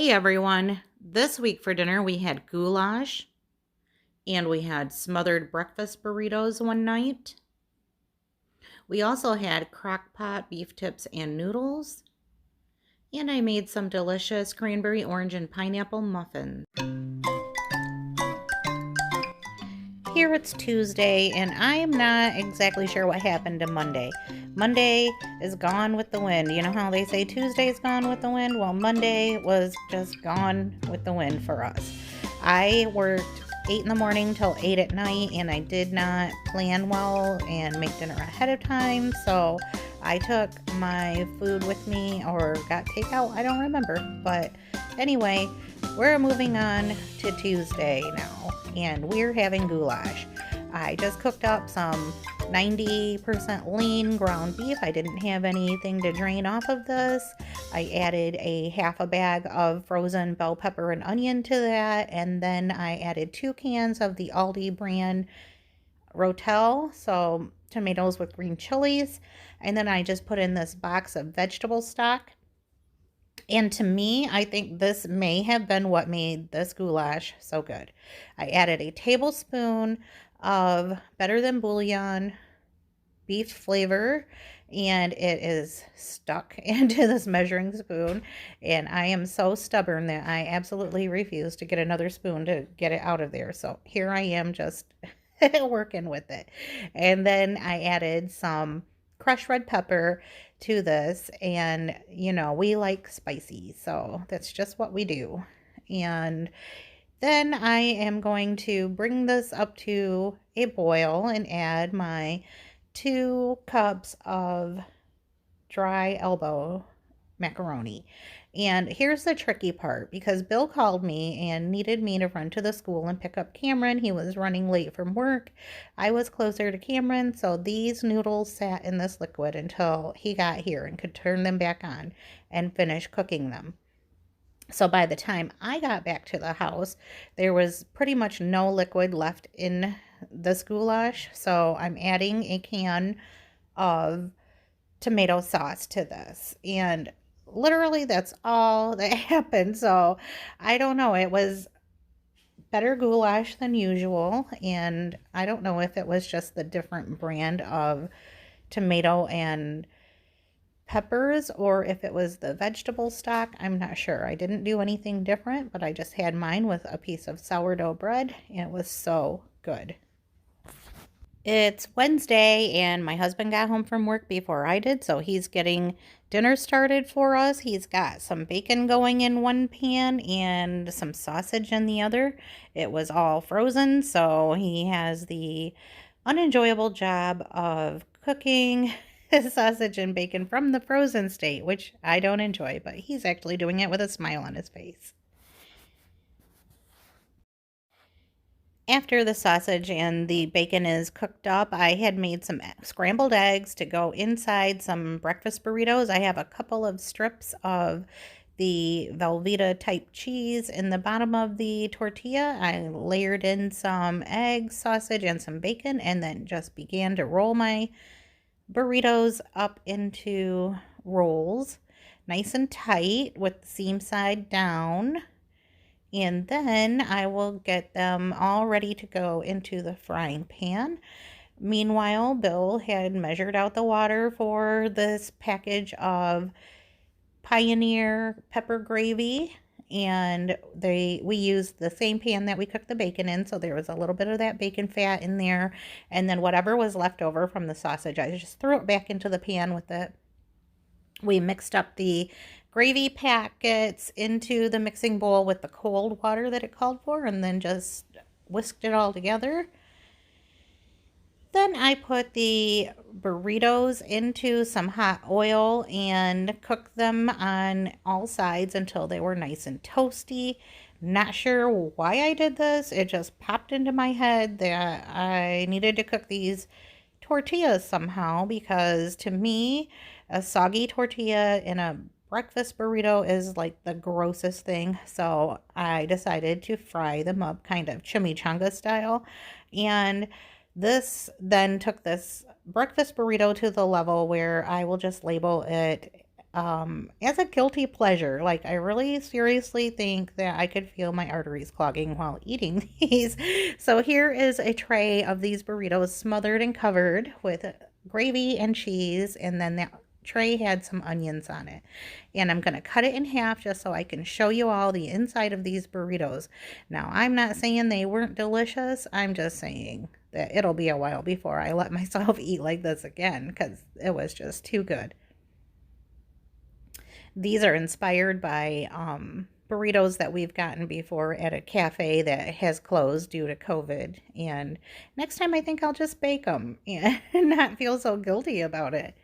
Hey everyone, this week for dinner we had goulash and we had smothered breakfast burritos one night. We also had crockpot beef tips and noodles, and I made some delicious cranberry, orange, and pineapple muffins. Here it's Tuesday, and I'm not exactly sure what happened to Monday. Monday is gone with the wind. You know how they say Tuesday's gone with the wind? Well, Monday was just gone with the wind for us. I worked 8 in the morning till 8 at night, and I did not plan well and make dinner ahead of time, so I took my food with me or got takeout. I don't remember, but anyway, we're moving on to Tuesday now, and we're having goulash. I just cooked up some 90% lean ground beef. I didn't have anything to drain off of this. I added a half a bag of frozen bell pepper and onion to that, and then I added 2 cans of the Aldi brand Rotel, so tomatoes with green chilies, and then I just put in this box of vegetable stock. And to me, I think this may have been what made this goulash so good. I added a tablespoon of better than bouillon beef flavor, and it is stuck into this measuring spoon, and I am so stubborn that I absolutely refuse to get another spoon to get it out of there. So here I am just working with it. And then I added some crushed red pepper to this, and you know, we like spicy, so that's just what we do. And then I am going to bring this up to a boil and add my 2 cups of dry elbow macaroni. And here's the tricky part, because Bill called me and needed me to run to the school and pick up Cameron. He was running late from work. I was closer to Cameron, so these noodles sat in this liquid until he got here and could turn them back on and finish cooking them. So by the time I got back to the house, there was pretty much no liquid left in this goulash. So I'm adding a can of tomato sauce to this. And literally that's all that happened. So I don't know. It was better goulash than usual. And I don't know if it was just the different brand of tomato and peppers or if it was the vegetable stock. I'm not sure. I didn't do anything different, but I just had mine with a piece of sourdough bread, and it was so good. It's Wednesday, and my husband got home from work before I did, so he's getting dinner started for us. He's got some bacon going in one pan and some sausage in the other. It was all frozen, so he has the unenjoyable job of cooking sausage and bacon from the frozen state, which I don't enjoy, but he's actually doing it with a smile on his face. After the sausage and the bacon is cooked up, I had made some scrambled eggs to go inside some breakfast burritos. I have a couple of strips of the Velveeta type cheese in the bottom of the tortilla. I layered in some eggs, sausage, and some bacon, and then just began to roll my burritos up into rolls, nice and tight with the seam side down. And then I will get them all ready to go into the frying pan. Meanwhile, Bill had measured out the water for this package of Pioneer pepper gravy, and we used the same pan that we cooked the bacon in, so there was a little bit of that bacon fat in there, and then whatever was left over from the sausage, I just threw it back into the pan with it. We mixed up the gravy packets into the mixing bowl with the cold water that it called for, and then just whisked it all together. Then I put the burritos into some hot oil and cooked them on all sides until they were nice and toasty. Not sure why I did this. It just popped into my head that I needed to cook these tortillas somehow, because to me, a soggy tortilla in a breakfast burrito is like the grossest thing. So I decided to fry them up kind of chimichanga style. And this then took this breakfast burrito to the level where I will just label it as a guilty pleasure. Like, I really seriously think that I could feel my arteries clogging while eating these. So here is a tray of these burritos, smothered and covered with gravy and cheese, and then that tray had some onions on it. And I'm going to cut it in half just so I can show you all the inside of these burritos. Now, I'm not saying they weren't delicious. I'm just saying that it'll be a while before I let myself eat like this again, because it was just too good. These are inspired by burritos that we've gotten before at a cafe that has closed due to COVID. And next time I think I'll just bake them and not feel so guilty about it.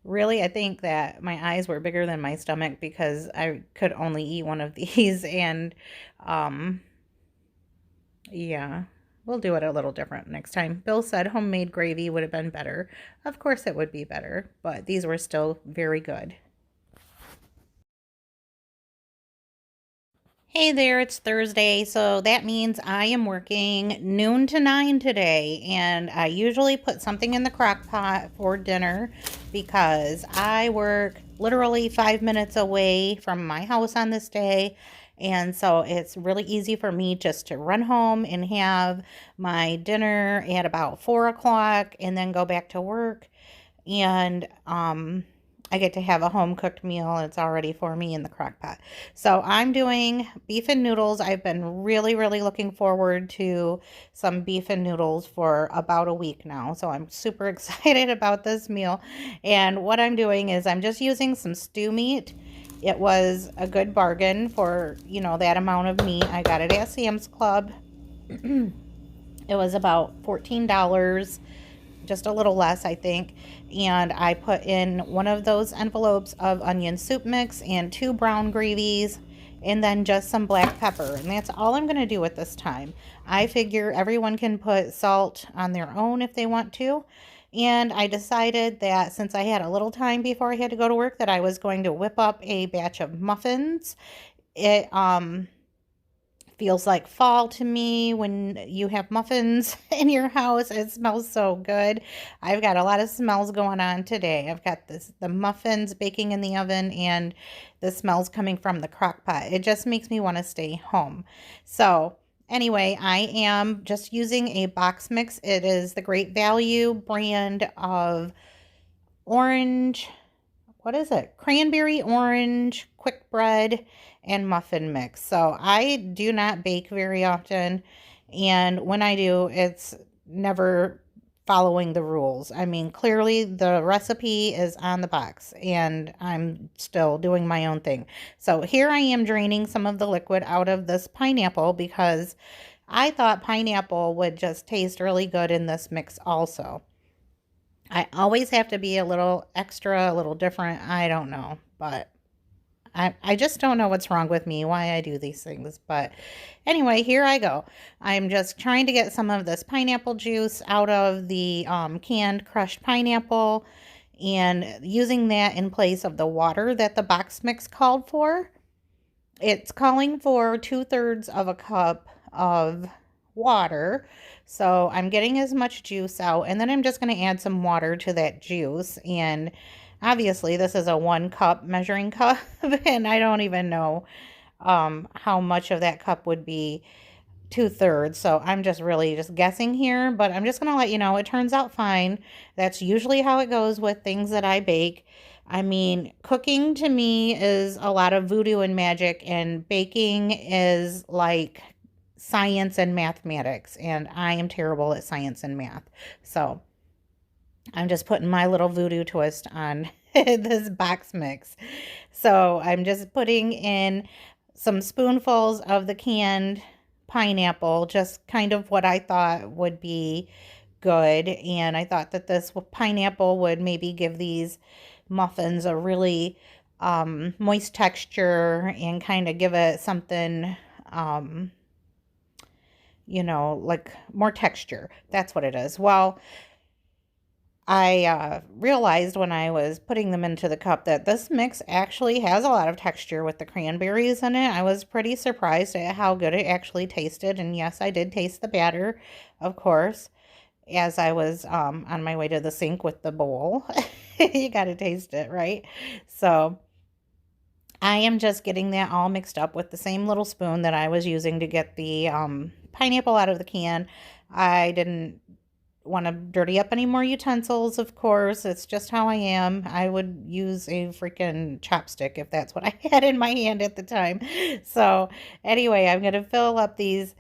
Really, I think that my eyes were bigger than my stomach because I could only eat one of these. And um, yeah, we'll do it a little different next time. Bill said homemade gravy would have been better. Of course, it would be better, but these were still very good. Hey there, it's Thursday, so that means I am working noon to 9 today, and I usually put something in the crock pot for dinner because I work literally 5 minutes away from my house on this day, and so it's really easy for me just to run home and have my dinner at about 4 o'clock and then go back to work. And I get to have a home cooked meal. It's already for me in the crock pot. So I'm doing beef and noodles. I've been really, really looking forward to some beef and noodles for about a week now. So I'm super excited about this meal. And what I'm doing is I'm just using some stew meat. It was a good bargain for, that amount of meat. I got it at Sam's Club. It was about $14, just a little less, I think. And I put in one of those envelopes of onion soup mix and 2 brown gravies, and then just some black pepper. And that's all I'm going to do at this time. I figure everyone can put salt on their own if they want to. And I decided that since I had a little time before I had to go to work, that I was going to whip up a batch of muffins. It feels like fall to me when you have muffins in your house. It smells so good. I've got a lot of smells going on today. I've got the muffins baking in the oven, and the smells coming from the crock pot. It just makes me want to stay home. So anyway, I am just using a box mix. It is the Great Value brand of orange, what is it? Cranberry, orange, quick bread, and muffin mix. So I do not bake very often, and when I do, it's never following the rules. I mean, clearly the recipe is on the box, and I'm still doing my own thing. So here I am draining some of the liquid out of this pineapple because I thought pineapple would just taste really good in this mix also. I always have to be a little extra, a little different. I don't know, but I just don't know what's wrong with me, why I do these things. But anyway, here I go. I'm just trying to get some of this pineapple juice out of the canned crushed pineapple and using that in place of the water that the box mix called for. It's calling for 2/3 of a cup of water. So I'm getting as much juice out, and then I'm just going to add some water to that juice. And obviously this is a 1 cup measuring cup, and I don't even know how much of that cup would be 2/3. So I'm just really just guessing here, but I'm just going to let you know it turns out fine. That's usually how it goes with things that I bake. I mean, cooking to me is a lot of voodoo and magic, and baking is like science and mathematics, and I am terrible at science and math. So I'm just putting my little voodoo twist on this box mix. So I'm just putting in some spoonfuls of the canned pineapple, just kind of what I thought would be good. And I thought that this pineapple would maybe give these muffins a really moist texture and kind of give it something, like more texture. That's what it is. Well, I realized when I was putting them into the cup that this mix actually has a lot of texture with the cranberries in it. I was pretty surprised at how good it actually tasted. And yes, I did taste the batter, of course. as I was on my way to the sink with the bowl. You got to taste it, right? So I am just getting that all mixed up with the same little spoon that I was using to get the pineapple out of the can. I didn't want to dirty up any more utensils, of course. It's just how I am. I would use a freaking chopstick if that's what I had in my hand at the time. So anyway, I'm going to fill up these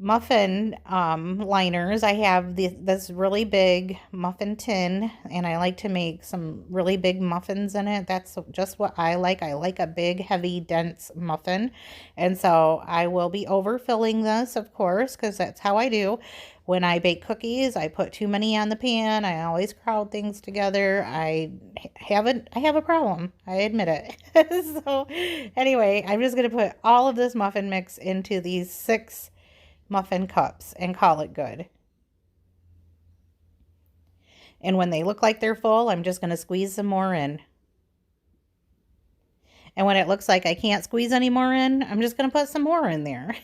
muffin liners. I have this really big muffin tin, and I like to make some really big muffins in it. That's just what I like. I like a big, heavy, dense muffin. And so I will be overfilling this, of course, because that's how I do. When I bake cookies, I put too many on the pan. I always crowd things together. I have a problem. I admit it. So anyway, I'm just going to put all of this muffin mix into these 6 muffin cups and call it good. And when they look like they're full, I'm just going to squeeze some more in. And when it looks like I can't squeeze any more in, I'm just going to put some more in there.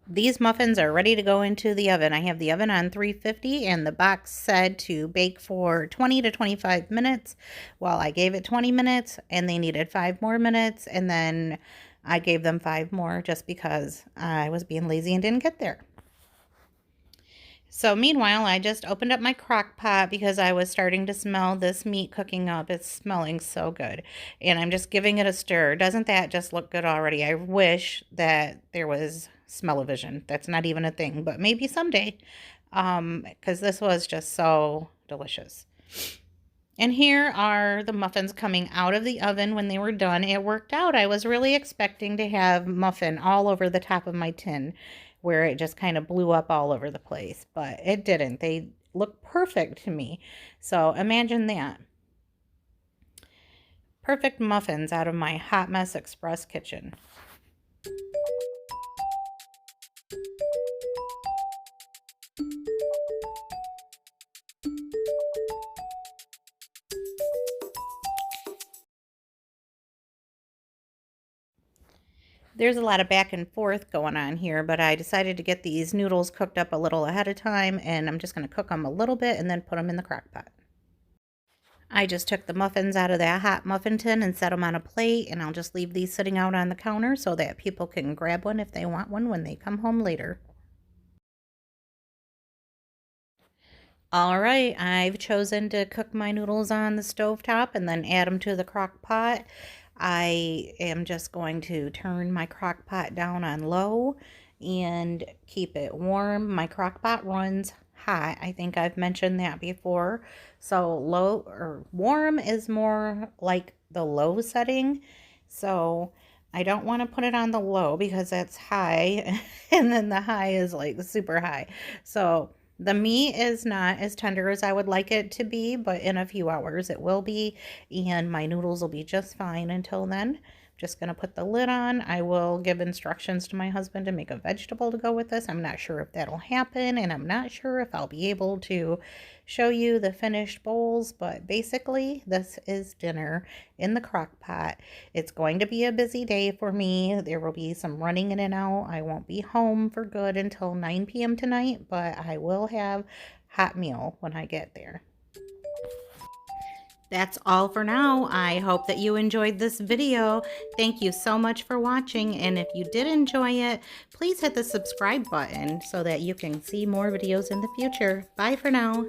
These muffins are ready to go into the oven. I have the oven on 350 and the box said to bake for 20 to 25 minutes. Well, I gave it 20 minutes and they needed 5 more minutes, and then I gave them 5 more just because I was being lazy and didn't get there. So meanwhile, I just opened up my crock pot because I was starting to smell this meat cooking up. It's smelling so good. And I'm just giving it a stir. Doesn't that just look good already? I wish that there was smell-o-vision. That's not even a thing, but maybe someday. Because this was just so delicious. And here are the muffins coming out of the oven when they were done. It worked out. I was really expecting to have muffin all over the top of my tin, where it just kind of blew up all over the place, but it didn't. They look perfect to me. So imagine that. Perfect muffins out of my Hot Mess Express kitchen. There's a lot of back and forth going on here, but I decided to get these noodles cooked up a little ahead of time, and I'm just going to cook them a little bit and then put them in the crock pot. I just took the muffins out of that hot muffin tin and set them on a plate, and I'll just leave these sitting out on the counter so that people can grab one if they want one when they come home later. All right, I've chosen to cook my noodles on the stovetop and then add them to the crock pot. I am just going to turn my crock pot down on low and keep it warm. My crock pot runs hot. I think I've mentioned that before. So low or warm is more like the low setting. So I don't want to put it on the low because that's high and then the high is like super high. So the meat is not as tender as I would like it to be, but in a few hours it will be, and my noodles will be just fine until then. Just going to put the lid on. I will give instructions to my husband to make a vegetable to go with this. I'm not sure if that'll happen, and I'm not sure if I'll be able to show you the finished bowls, but basically this is dinner in the crock pot. It's going to be a busy day for me. There will be some running in and out. I won't be home for good until 9 p.m. tonight, but I will have hot meal when I get there. That's all for now. I hope that you enjoyed this video. Thank you so much for watching, and if you did enjoy it, please hit the subscribe button so that you can see more videos in the future. Bye for now.